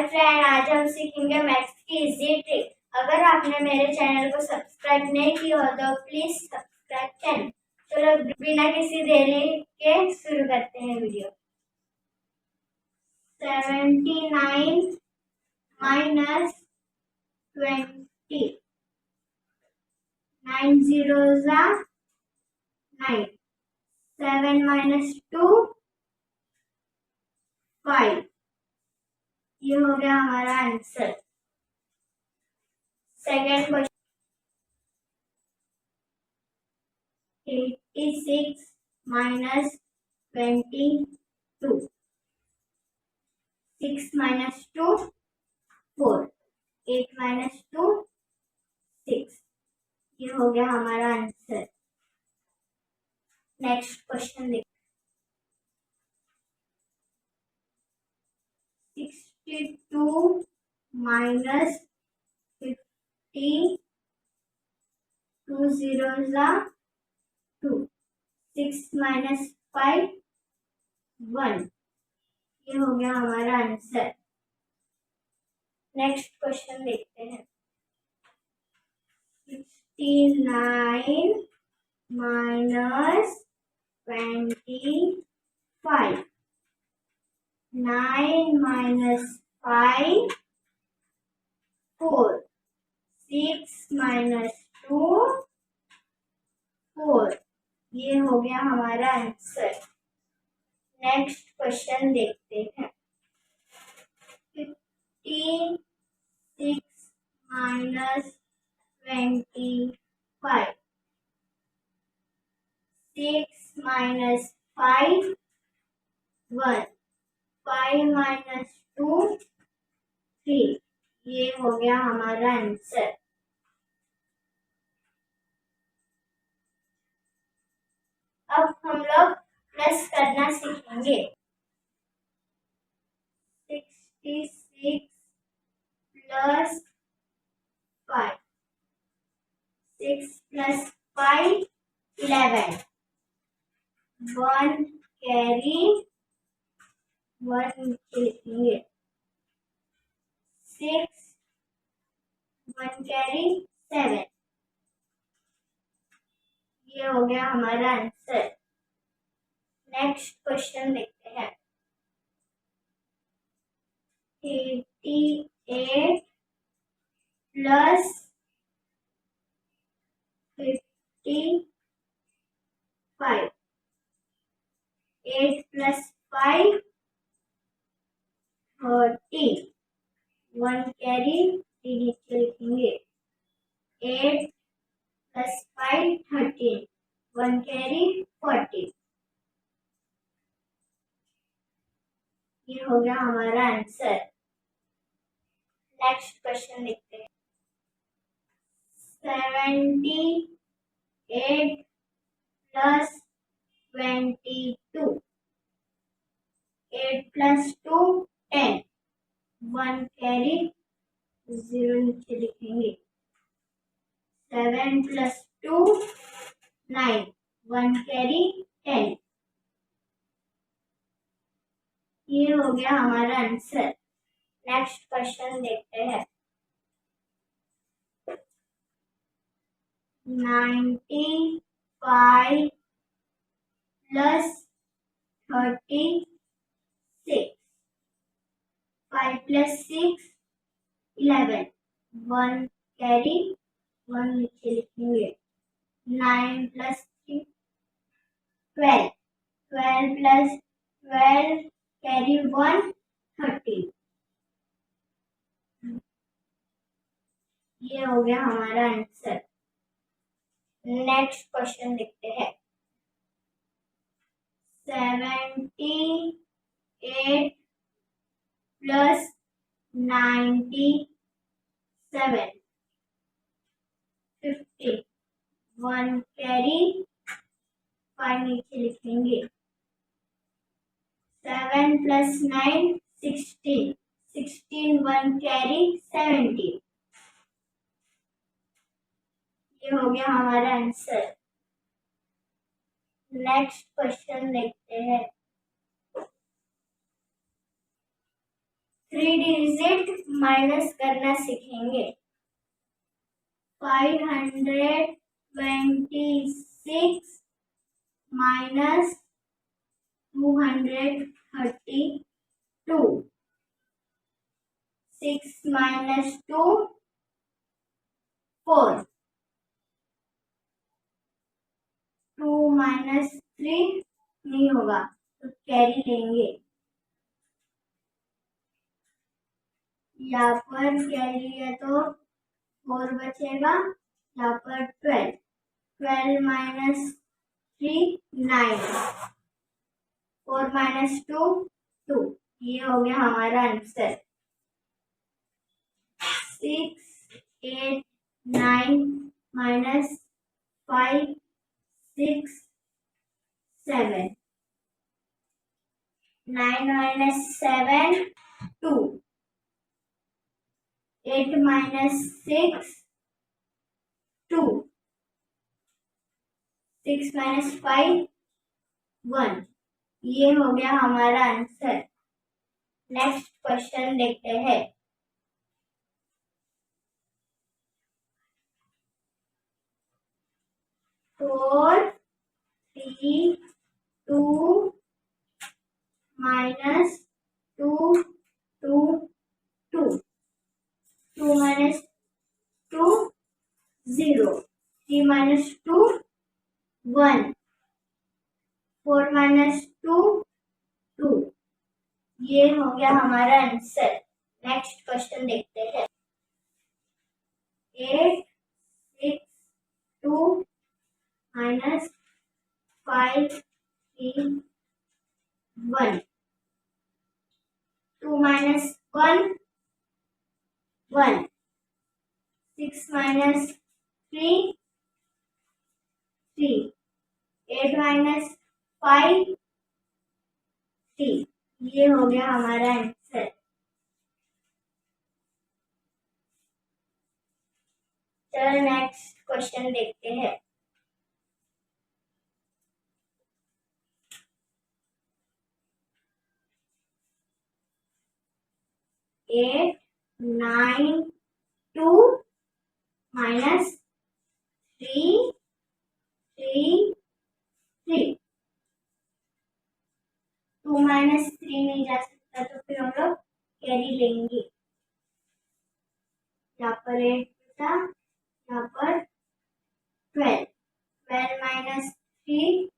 Hi friend, आज हम सीखेंगे मैथ्स की इजी ट्रिक। अगर आपने मेरे चैनल को सब्सक्राइब नहीं किया हो तो प्लीज सब्सक्राइब चैनल। चलो बिना किसी देरी के शुरू करते हैं video. 79 minus 20, 9 zeros are 9, 7 minus 2 5। ये हो गया हमारा answer. Second question 86 minus 22, 6 minus 2 4, 8 minus 2 6। ये हो गया हमारा आंसर। नेक्स्ट क्वेश्चन देखते 62 minus 50, 2 zeros are 2, 6 minus 5 1। ये हो गया हमारा आंसर। नेक्स्ट क्वेश्चन देखते हैं 69 minus 25, 9 minus 5 4, 6 minus 2 4। ये हो गया हमारा आंसर। नेक्स्ट क्वेश्चन देखते हैं 56 minus 25, 6 minus 5 1, 5 minus 2 3। ये हो गया हमारा आंसर। अब हम लोग प्लस करना सीखेंगे। 66 plus 5, 6 plus 5 11, 1 carry 1 लिखेंगे, 6 1 carry 7। ये हो गया हमारा आंसर। नेक्स्ट क्वेश्चन देखते हैं 88 plus 55, 8 plus 5 30, 1 carry 3 नीचे लिखेंगे, 8 plus 5 13, 1 carry 40। ये हो गया हमारा आंसर। नेक्स्ट क्वेश्चन देखते हैं 78 plus 22, 8 plus 2 10, 1 carry 0 नीचे लिखेंगे, 7 plus 2 9, 1 carry 10। ये हो गया हमारा आंसर। नेक्स्ट क्वेश्चन देखते हैं 95 plus 36, 5 plus 6 11, 1 carry 1 नीचे लिखेंगे, 9 plus 3 12, 12 plus 12 carry 1 13। ये हो गया हमारा आंसर। नेक्स्ट क्वेश्चन देखते हैं 78 plus 97, 50, 1 carry 5 नीचे लिखेंगे, 7 plus 9 16, 16 1 carry 70। ये हो गया हमारा आंसर। नेक्स्ट क्वेश्चन देखते हैं 3 डिजिट माइनस करना सीखेंगे। 526 माइनस 232, 6 माइनस 2 4, 2 माइनस 3 नहीं होगा तो कैरी लेंगे। यहाँ पर कैरी है तो 4 बचेगा, यहाँ पर 12 माइनस 3 9, 4 माइनस 2 2। ये हो गया हमारा answer. 6 8 9 minus 5 6 7, 9 minus 7 2, 8 minus 6 2, 6 minus 5 1। ये हो गया हमारा आंसर। नेक्स्ट क्वेश्चन देखते हैं। 4 3 2 माइनस 2 2 2, 2 माइनस 2 0, 3 माइनस 2 1, 4 माइनस 2 2। ये हो गया हमारा आंसर। नेक्स्ट क्वेश्चन देखते हैं। 8 6 2 माइनस 5 3 1, 2 माइनस 1 1, 6 माइनस 3 3, 8 माइनस 5 3। ये हो गया हमारा आंसर। चलो नेक्स्ट क्वेश्चन देखते हैं। 8 9 2 माइनस 3 3 3, 2 माइनस 3 नहीं जा सकता तो फिर हम लोग कैरी लेंगे। यहाँ पर 8 था, यहाँ पर 12, 12 माइनस 3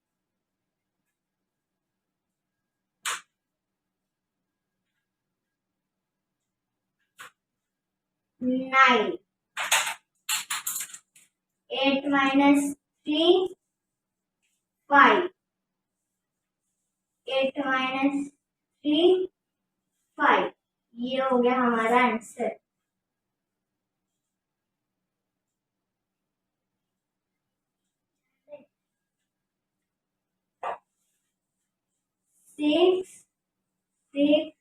9, 8 माइनस 3 5, 8 माइनस 3 5। ये हो गया हमारा answer. Six 6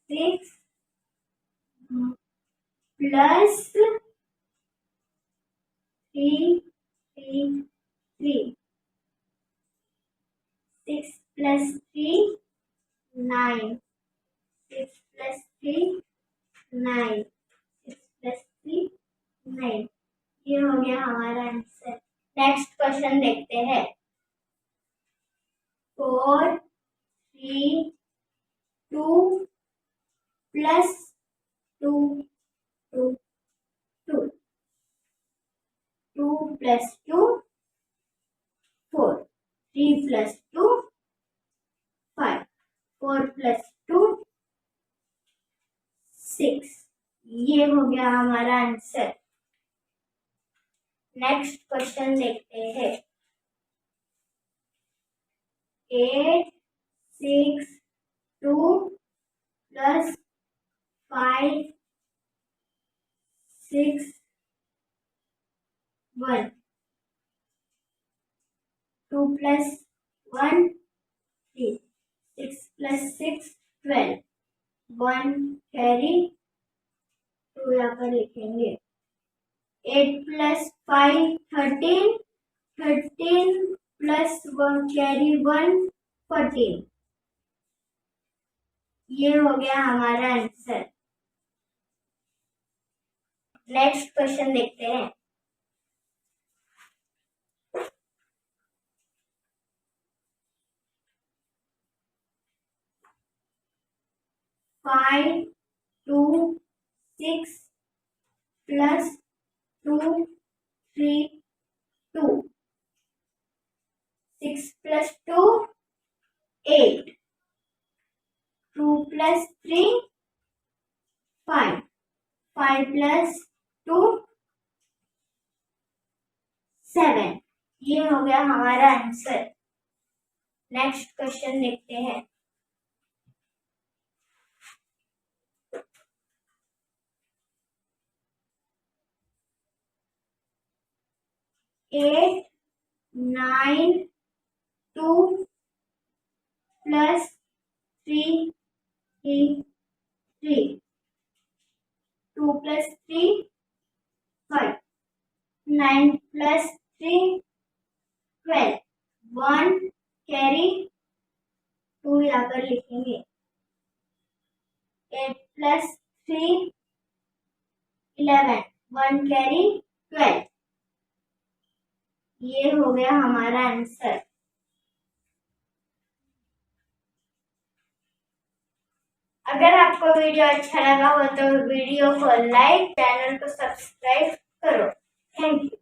6 plus 3 3 3, 6 plus 3 9, 6 plus 3 9, 6 plus 3 9। ये हो गया हमारा आंसर। नेक्स्ट क्वेश्चन देखते हैं। 4 3 2 प्लस 2 2 2, 2 प्लस 2 4, 3 प्लस 2 5, 4 प्लस 2 6। ये हो गया हमारा आंसर। नेक्स्ट क्वेश्चन देखते हैं। 8 6 2 प्लस 5 6 1, 2 प्लस 1 3, 6 प्लस 6 12, 1 कैरी 2 यहाँ पर लिखेंगे। 8 प्लस 5 13, 13 प्लस 1 कैरी 1 14, ये हो गया हमारा आंसर। नेक्स्ट क्वेश्चन देखते हैं। Five 2 6 plus 2 3 2 6 plus 2 8 2 plus 3 5 5 plus 2 7। ये हो गया हमारा आंसर। नेक्स्ट क्वेश्चन देखते हैं। Eight 9 2 plus 3 3 2 plus 3 5 9 plus 3 12 1 carry 2 यहाँ पर लिखेंगे। 8 plus 3 11 1 कैरी 12। ये हो गया हमारा आंसर। अगर आपको वीडियो अच्छा लगा हो तो वीडियो को लाइक, चैनल को सब्सक्राइब करो। Thank you.